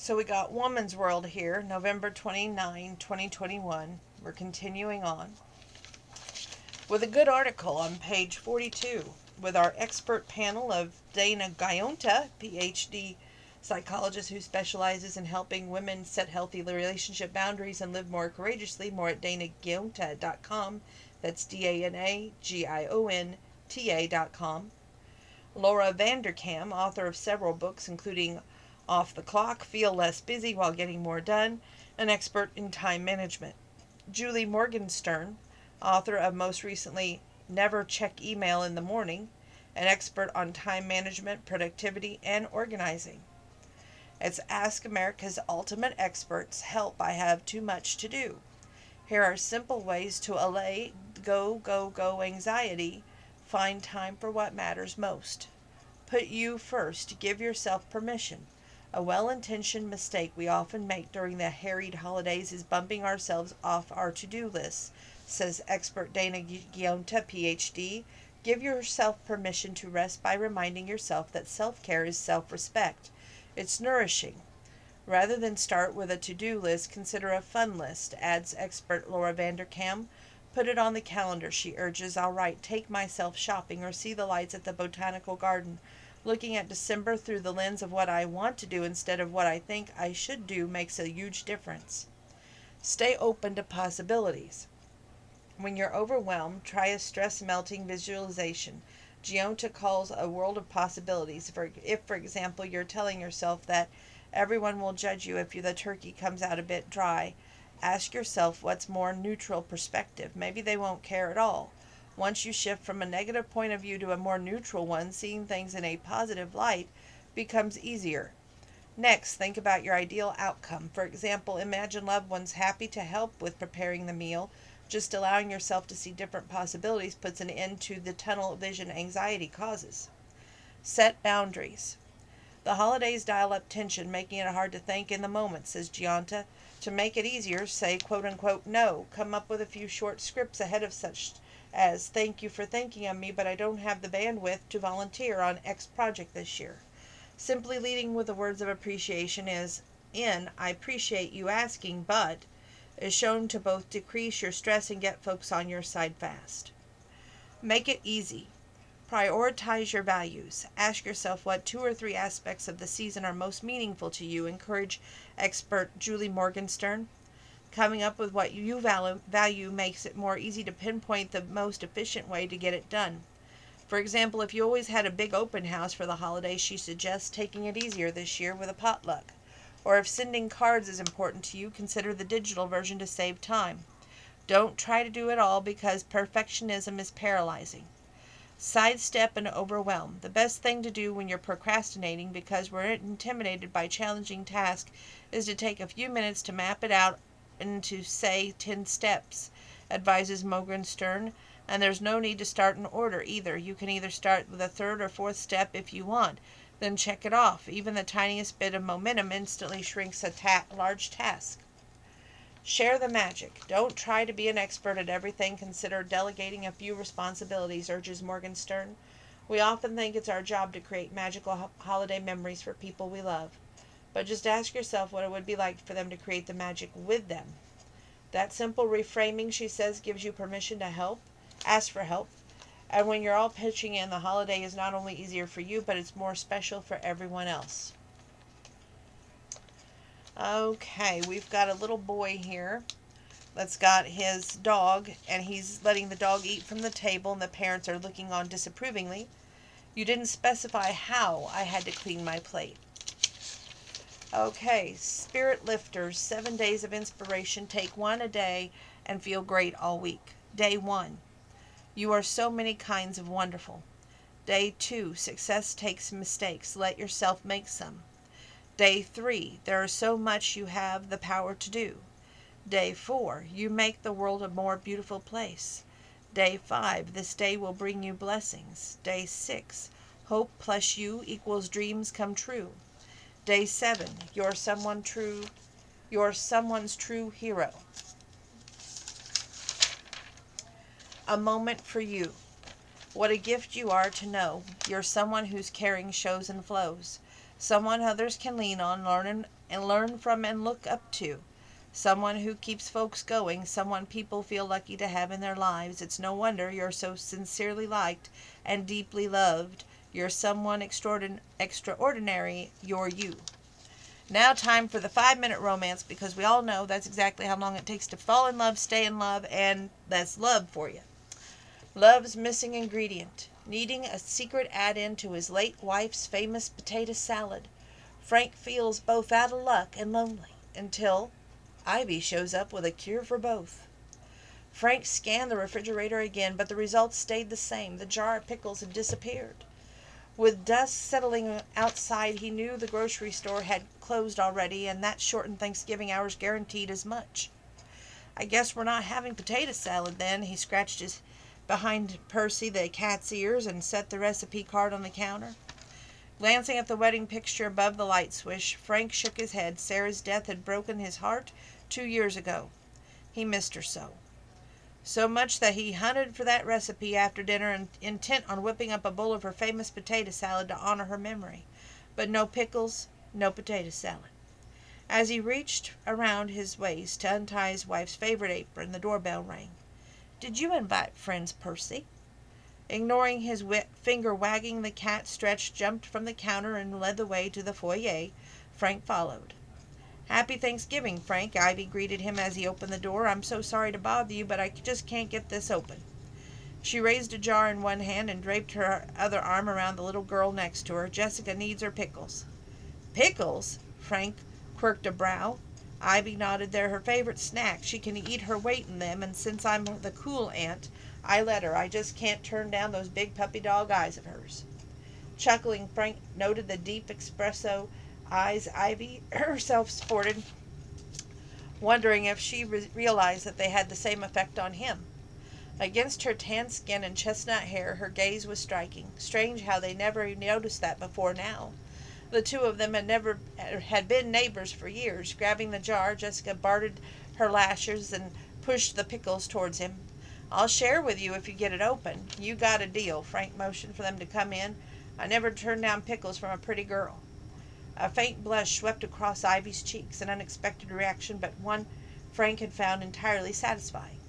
So we got Woman's World here, November 29, 2021. We're continuing on with a good article on page 42 with our expert panel of Dana Gionta, PhD psychologist who specializes in helping women set healthy relationship boundaries and live more courageously. More at danagionta.com. That's DANAGIONTA.com. Laura Vanderkam, author of several books including Off the Clock, Feel Less Busy While Getting More Done, an expert in time management. Julie Morgenstern, author of most recently Never Check Email in the Morning, an expert on time management, productivity, and organizing. It's Ask America's Ultimate Experts, Help I Have Too Much to Do. Here are simple ways to allay go anxiety. Find time for what matters most. Put you first. Give yourself permission. A well-intentioned mistake we often make during the harried holidays is bumping ourselves off our to-do list, says expert Dana Gionta, PhD. Give yourself permission to rest by reminding yourself that self-care is self-respect. It's nourishing. Rather than start with a to-do list, consider a fun list, adds expert Laura Vanderkam. Put it on the calendar, she urges. All right, take myself shopping or see the lights at the botanical garden. Looking at December through the lens of what I want to do instead of what I think I should do makes a huge difference. Stay open to possibilities. When you're overwhelmed, try a stress-melting visualization. Gionta calls a world of possibilities. If, for example, you're telling yourself that everyone will judge you if the turkey comes out a bit dry, ask yourself what's more neutral perspective. Maybe they won't care at all. Once you shift from a negative point of view to a more neutral one, seeing things in a positive light becomes easier. Next, think about your ideal outcome. For example, imagine loved ones happy to help with preparing the meal. Just allowing yourself to see different possibilities puts an end to the tunnel vision anxiety causes. Set boundaries. The holidays dial up tension, making it hard to think in the moment, says Gionta. To make it easier, say quote-unquote no. Come up with a few short scripts ahead of such as, thank you for thinking of me, but I don't have the bandwidth to volunteer on X project this year. Simply leading with the words of appreciation I appreciate you asking, but is shown to both decrease your stress and get folks on your side fast. Make it easy. Prioritize your values. Ask yourself what 2 or 3 aspects of the season are most meaningful to you. Encourage expert Julie Morgenstern. Coming up with what you value makes it more easy to pinpoint the most efficient way to get it done. For example, if you always had a big open house for the holidays, she suggests taking it easier this year with a potluck. Or if sending cards is important to you, consider the digital version to save time. Don't try to do it all because perfectionism is paralyzing. Sidestep and overwhelm. The best thing to do when you're procrastinating because we're intimidated by challenging tasks is to take a few minutes to map it out into, say, 10 steps, advises Morgenstern. And there's no need to start in order either. You can either start with a 3rd or 4th step if you want, then check it off. Even the tiniest bit of momentum instantly shrinks a large task. Share the magic. Don't try to be an expert at everything. Consider delegating a few responsibilities, urges Morgenstern. We often think it's our job to create magical holiday memories for people we love. But just ask yourself what it would be like for them to create the magic with them. That simple reframing, she says, gives you permission to ask for help. And when you're all pitching in, the holiday is not only easier for you, but it's more special for everyone else. Okay, we've got a little boy here that's got his dog, and he's letting the dog eat from the table, and the parents are looking on disapprovingly. You didn't specify how I had to clean my plate. Okay, Spirit Lifters, 7 days of inspiration. Take one a day and feel great all week. Day 1, you are so many kinds of wonderful. Day 2, success takes mistakes. Let yourself make some. Day 3, there is so much you have the power to do. Day 4, you make the world a more beautiful place. Day 5, this day will bring you blessings. Day 6, hope plus you equals dreams come true. Day 7, you're someone's true hero. A moment for you. What a gift you are to know you're someone whose caring shows and flows. someone others can lean on, learn from and look up to. Someone who keeps folks going, someone people feel lucky to have in their lives. It's no wonder you're so sincerely liked and deeply loved. You're someone extraordinary. You're you. Now time for the 5-minute romance, because we all know that's exactly how long it takes to fall in love, stay in love, and that's love for you. Love's missing ingredient. Needing a secret add-in to his late wife's famous potato salad. Frank feels both out of luck and lonely, until Ivy shows up with a cure for both. Frank scanned the refrigerator again, but the results stayed the same. The jar of pickles had disappeared. With dust settling outside, he knew the grocery store had closed already, and that shortened Thanksgiving hours guaranteed as much. I guess we're not having potato salad then. He scratched his behind Percy the cat's ears and set the recipe card on the counter. Glancing at the wedding picture above the light switch, Frank shook his head. Sarah's death had broken his heart 2 years ago. He missed her so. So much that he hunted for that recipe after dinner, and intent on whipping up a bowl of her famous potato salad to honor her memory. But no pickles, no potato salad. As he reached around his waist to untie his wife's favorite apron, the doorbell rang. "Did you invite friends, Percy?" Ignoring his finger wagging, the cat stretched, jumped from the counter, and led the way to the foyer. Frank followed. "Happy Thanksgiving, Frank," Ivy greeted him as he opened the door. "I'm so sorry to bother you, but I just can't get this open." She raised a jar in one hand and draped her other arm around the little girl next to her. "Jessica needs her pickles." "Pickles?" Frank quirked a brow. Ivy nodded. "They're her favorite snack. She can eat her weight in them, and since I'm the cool aunt, I let her. I just can't turn down those big puppy dog eyes of hers." Chuckling, Frank noted the deep espresso eyes Ivy herself sported, wondering if she realized that they had the same effect on him. Against her tan skin and chestnut hair, her gaze was striking. Strange how they never noticed that before now. The two of them had been neighbors for years. Grabbing the jar, Jessica parted her lashes and pushed the pickles towards him. "I'll share with you if you get it open. You got a deal." Frank motioned for them to come in. "I never turn down pickles from a pretty girl." A faint blush swept across Ivy's cheeks, an unexpected reaction, but one Frank had found entirely satisfying.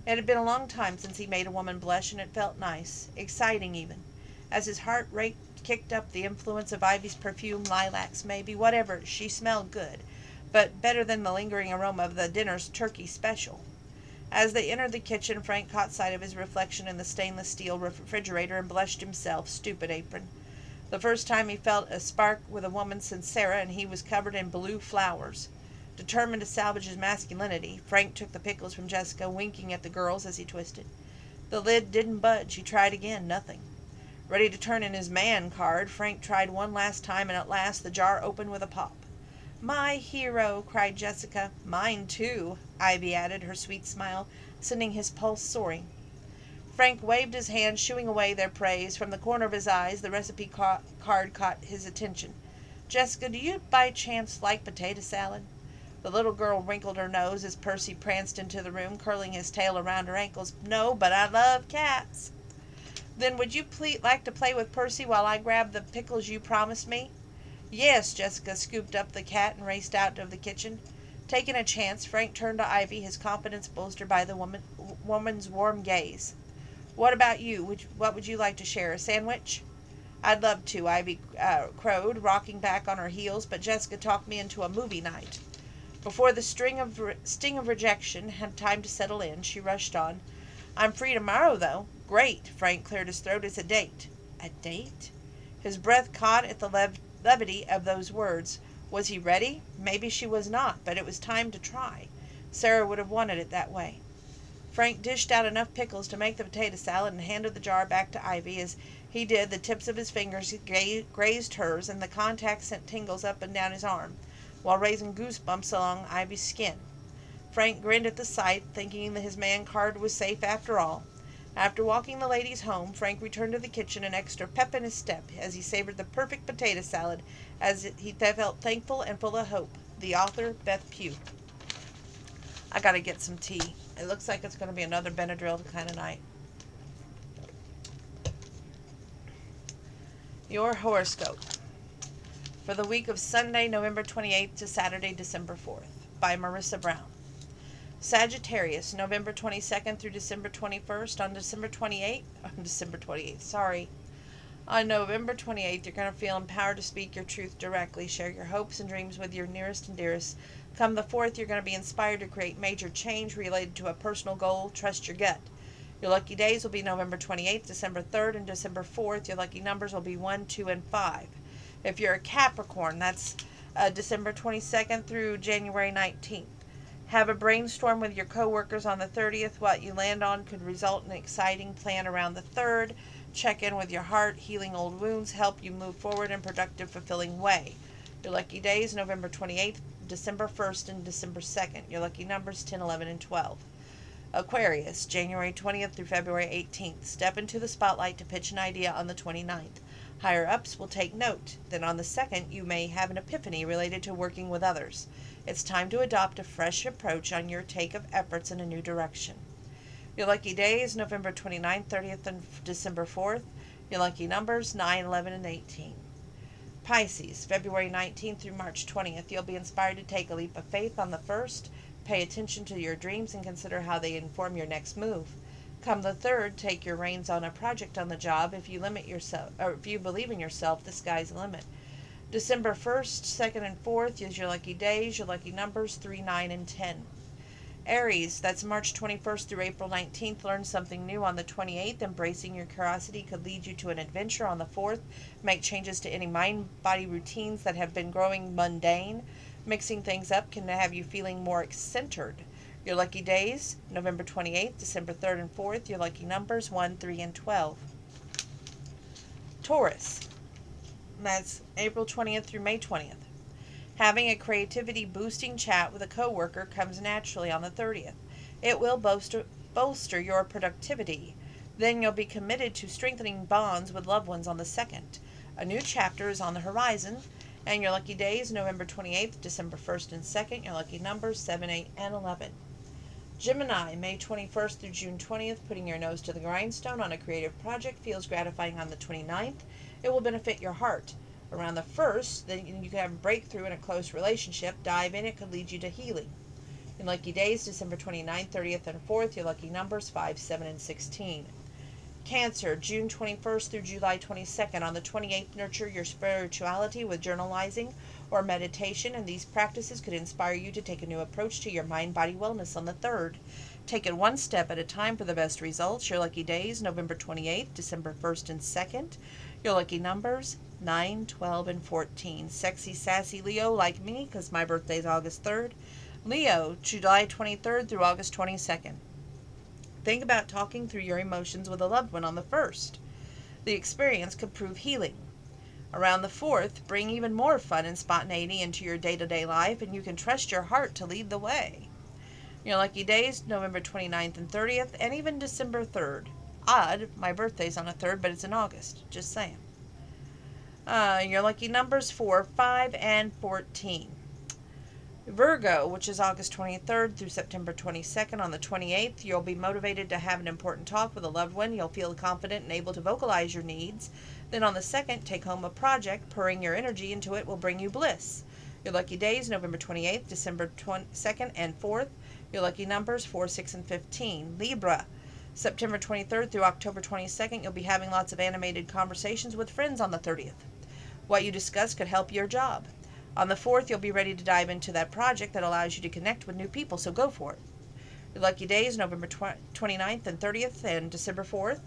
It had been a long time since he made a woman blush, and it felt nice, exciting even. As his heart rate kicked up, the influence of Ivy's perfume, lilacs maybe, whatever, she smelled good, but better than the lingering aroma of the dinner's turkey special. As they entered the kitchen, Frank caught sight of his reflection in the stainless steel refrigerator and blushed himself. Stupid apron. The first time he felt a spark with a woman since Sarah, and he was covered in blue flowers. Determined to salvage his masculinity, Frank took the pickles from Jessica, winking at the girls as he twisted. The lid didn't budge. He tried again. Nothing. Ready to turn in his man card, Frank tried one last time, and at last the jar opened with a pop. "My hero!" cried Jessica. "Mine too," Ivy added, her sweet smile sending his pulse soaring. Frank waved his hand, shooing away their praise. From the corner of his eyes, the recipe card caught his attention. "Jessica, do you by chance like potato salad?" The little girl wrinkled her nose as Percy pranced into the room, curling his tail around her ankles. "No, but I love cats." "Then would you like to play with Percy while I grab the pickles you promised me?" "Yes." Jessica scooped up the cat and raced out of the kitchen. Taking a chance, Frank turned to Ivy, his confidence bolstered by the woman's warm gaze. "What about you? What would you like to share? A sandwich?" "I'd love to," Ivy crowed, rocking back on her heels, "but Jessica talked me into a movie night." Before the sting of rejection had time to settle in, she rushed on. "I'm free tomorrow, though." "Great." Frank cleared his throat. "It's a date." "A date?" His breath caught at the levity of those words. Was he ready? Maybe she was not, but it was time to try. Sarah would have wanted it that way. Frank dished out enough pickles to make the potato salad and handed the jar back to Ivy. As he did, the tips of his fingers grazed hers, and the contact sent tingles up and down his arm, while raising goosebumps along Ivy's skin. Frank grinned at the sight, thinking that his man card was safe after all. After walking the ladies home, Frank returned to the kitchen, an extra pep in his step, as he savored the perfect potato salad, as he felt thankful and full of hope. The author, Beth Pugh. I gotta get some tea. It looks like it's going to be another Benadryl kind of night. Your horoscope. for the week of Sunday, November 28th to Saturday, December 4th, by Marissa Brown. Sagittarius, November 22nd through December 21st. On November 28th, you're going to feel empowered to speak your truth directly. Share your hopes and dreams with your nearest and dearest. Come the 4th, you're going to be inspired to create major change related to a personal goal. Trust your gut. Your lucky days will be November 28th, December 3rd, and December 4th. Your lucky numbers will be 1, 2, and 5. If you're a Capricorn, that's December 22nd through January 19th. Have a brainstorm with your coworkers on the 30th. What you land on could result in an exciting plan around the 3rd. Check in with your heart. Healing old wounds help you move forward in a productive, fulfilling way. Your lucky days, November 28th, December 1st, and December 2nd. Your lucky numbers, 10, 11, and 12. Aquarius, January 20th through February 18th. Step into the spotlight to pitch an idea on the 29th. Higher-ups will take note. Then on the 2nd, you may have an epiphany related to working with others. It's time to adopt a fresh approach on your take of efforts in a new direction. Your lucky days, November 29th, 30th, and December 4th. Your lucky numbers, 9, 11, and 18. Pisces, February 19th through March 20th. You'll be inspired to take a leap of faith on the 1st. Pay attention to your dreams and consider how they inform your next move. Come the 3rd, take your reins on a project on the job. If you believe in yourself, the sky's the limit. December 1st, 2nd, and 4th is your lucky days. Your lucky numbers, 3, 9, and 10. Aries, that's March 21st through April 19th. Learn something new on the 28th. Embracing your curiosity could lead you to an adventure on the 4th. Make changes to any mind-body routines that have been growing mundane. Mixing things up can have you feeling more centered. Your lucky days, November 28th, December 3rd, and 4th. Your lucky numbers, 1, 3, and 12. Taurus, that's April 20th through May 20th. Having a creativity-boosting chat with a coworker comes naturally on the 30th. It will bolster your productivity. Then you'll be committed to strengthening bonds with loved ones on the 2nd. A new chapter is on the horizon. And your lucky days, November 28th, December 1st, and 2nd. Your lucky numbers, 7, 8, and 11. Gemini, May 21st through June 20th. Putting your nose to the grindstone on a creative project feels gratifying on the 29th. It will benefit your heart. Around the 1st, then you can have a breakthrough in a close relationship. Dive in, it could lead you to healing. Your lucky days, December 29th, 30th, and 4th. Your lucky numbers, 5, 7, and 16. Cancer, June 21st through July 22nd. On the 28th, nurture your spirituality with journalizing or meditation, and these practices could inspire you to take a new approach to your mind-body wellness on the 3rd. Take it one step at a time for the best results. Your lucky days, November 28th, December 1st, and 2nd. Your lucky numbers, 9, 12, and 14. Sexy, sassy Leo like me, because my birthday is August 3rd. Leo, July 23rd through August 22nd. Think about talking through your emotions with a loved one on the 1st. The experience could prove healing. Around the 4th, bring even more fun and spontaneity into your day-to-day life, and you can trust your heart to lead the way. Your lucky days, November 29th and 30th, and even December 3rd. Odd, my birthday's on the 3rd, but it's in August. Just saying. Your lucky numbers, 4, 5, and 14. Virgo, which is August 23rd through September 22nd. On the 28th, you'll be motivated to have an important talk with a loved one. You'll feel confident and able to vocalize your needs. Then on the 2nd, take home a project. Pouring your energy into it will bring you bliss. Your lucky days, November 28th, December 2nd, and 4th. Your lucky numbers, 4, 6, and 15. Libra, September 23rd through October 22nd. You'll be having lots of animated conversations with friends on the 30th. What you discuss could help your job. On the 4th, you'll be ready to dive into that project that allows you to connect with new people, so go for it. Your lucky days, November 29th and 30th, and December 4th.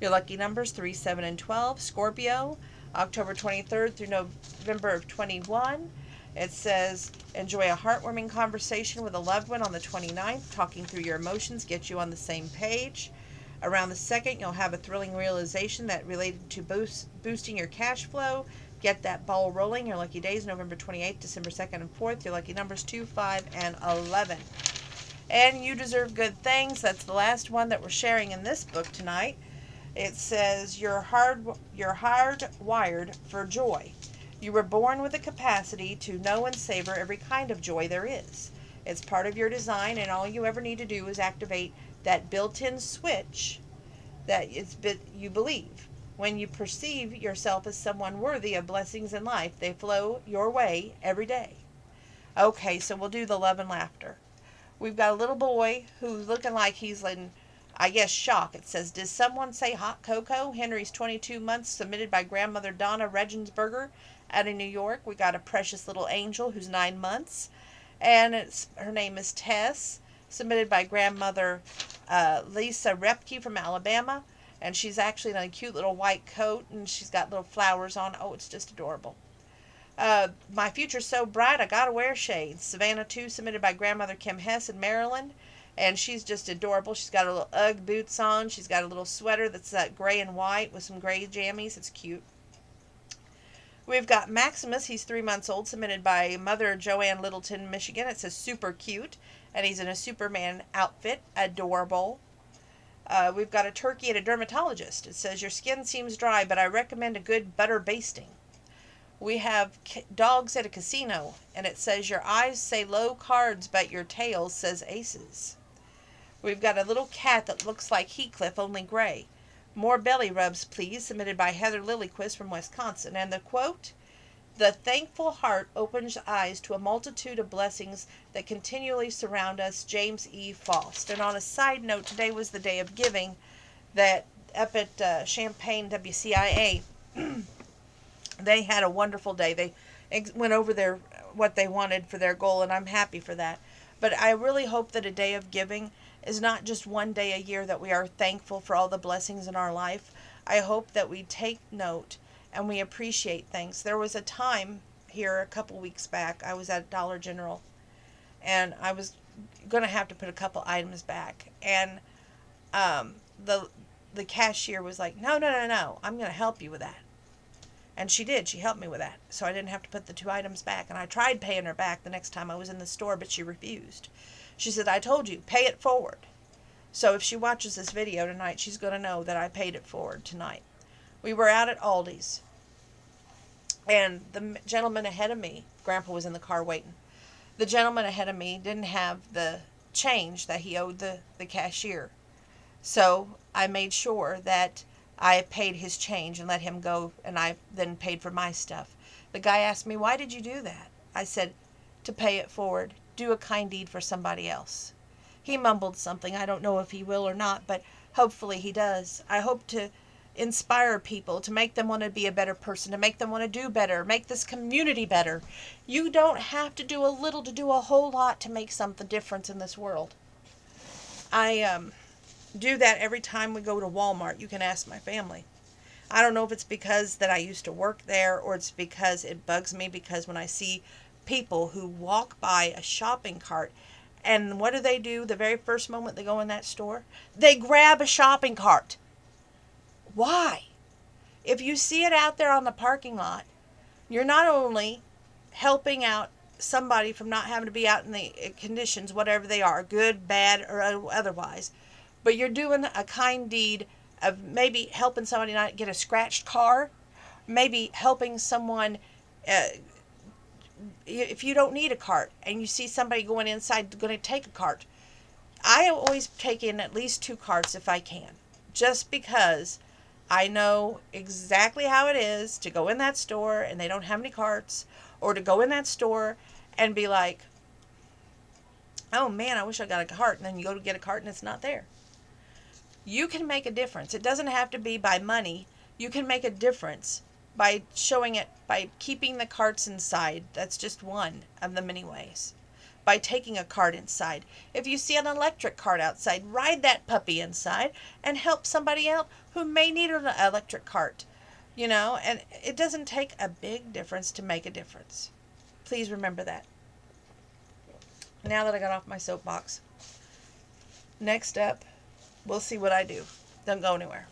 Your lucky numbers, 3, 7, and 12. Scorpio, October 23rd through November of 21. It says, enjoy a heartwarming conversation with a loved one on the 29th. Talking through your emotions gets you on the same page. Around the 2nd, you'll have a thrilling realization that related to boosting your cash flow. Get that ball rolling. Your lucky days, November 28th, December 2nd, and 4th. Your lucky numbers, 2, 5, and 11. And you deserve good things. That's the last one that we're sharing in this book tonight. It says, you're hardwired for joy. You were born with the capacity to know and savor every kind of joy there is. It's part of your design, and all you ever need to do is activate that built-in switch that you believe. when you perceive yourself as someone worthy of blessings in life. They flow your way every day. Okay, so we'll do the love and laughter. We've got a little boy who's looking like he's in, I guess, shock. It says, "Did someone say hot cocoa?" Henry's 22 months, submitted by grandmother Donna Regensberger out of New York. We got a precious little angel who's 9 months, and her name is Tess, submitted by grandmother Lisa Repke from Alabama, and she's actually in a cute little white coat, and she's got little flowers on. Oh, it's just adorable. My future's so bright, I gotta wear shades. Savannah 2, submitted by grandmother Kim Hess in Maryland. And she's just adorable. She's got a little Ugg boots on. She's got a little sweater that's gray and white with some gray jammies. It's cute. We've got Maximus. He's 3 months old, submitted by mother Joanne Littleton, Michigan. It says super cute. And he's in a Superman outfit. Adorable. We've got a turkey at a dermatologist. It says, "Your skin seems dry, but I recommend a good butter basting." We have dogs at a casino, and it says, "Your eyes say low cards, but your tail says aces." We've got a little cat that looks like Heathcliff, only gray. "More belly rubs, please," submitted by Heather Lillyquist from Wisconsin. And the quote, "The thankful heart opens eyes to a multitude of blessings that continually surround us." James E. Faust. And on a side note, today was the day of giving that up at Champaign WCIA, they had a wonderful day. They went over what they wanted for their goal, and I'm happy for that. But I really hope that a day of giving is not just one day a year that we are thankful for all the blessings in our life. I hope that we take note and we appreciate things. There was a time here a couple weeks back, I was at Dollar General, and I was going to have to put a couple items back. And the cashier was like, no, I'm going to help you with that. And she did. She helped me with that. So I didn't have to put the 2 items back. And I tried paying her back the next time I was in the store, but she refused. She said, "I told you, pay it forward." So if she watches this video tonight, she's going to know that I paid it forward tonight. We were out at Aldi's. And the gentleman ahead of me, Grandpa was in the car waiting. The gentleman ahead of me didn't have the change that he owed the cashier. So I made sure that I paid his change and let him go, and I then paid for my stuff. The guy asked me, "Why did you do that?" I said, "To pay it forward, do a kind deed for somebody else." He mumbled something. I don't know if he will or not, but hopefully he does. I hope to inspire people, to make them want to be a better person, to make them want to do better, make this community better. You don't have to do a little to do a whole lot to make something difference in this world. I do that every time we go to Walmart. You can ask my family. I don't know if it's because that I used to work there, or it's because it bugs me, because when I see people who walk by a shopping cart, and what do the very first moment they go in that store? They grab a shopping cart. Why? If you see it out there on the parking lot, you're not only helping out somebody from not having to be out in the conditions, whatever they are, good, bad, or otherwise, but you're doing a kind deed of maybe helping somebody not get a scratched car, maybe helping someone, if you don't need a cart and you see somebody going inside going to take a cart. I always take in at least 2 carts if I can, just because I know exactly how it is to go in that store and they don't have any carts, or to go in that store and be like, "Oh man, I wish I got a cart," and then you go to get a cart and it's not there. You can make a difference. It doesn't have to be by money. You can make a difference by showing it, by keeping the carts inside. That's just one of the many ways. By taking a cart inside. If you see an electric cart outside, ride that puppy inside and help somebody out who may need an electric cart. And it doesn't take a big difference to make a difference. Please remember that. Now that I got off my soapbox, next up, we'll see what I do. Don't go anywhere.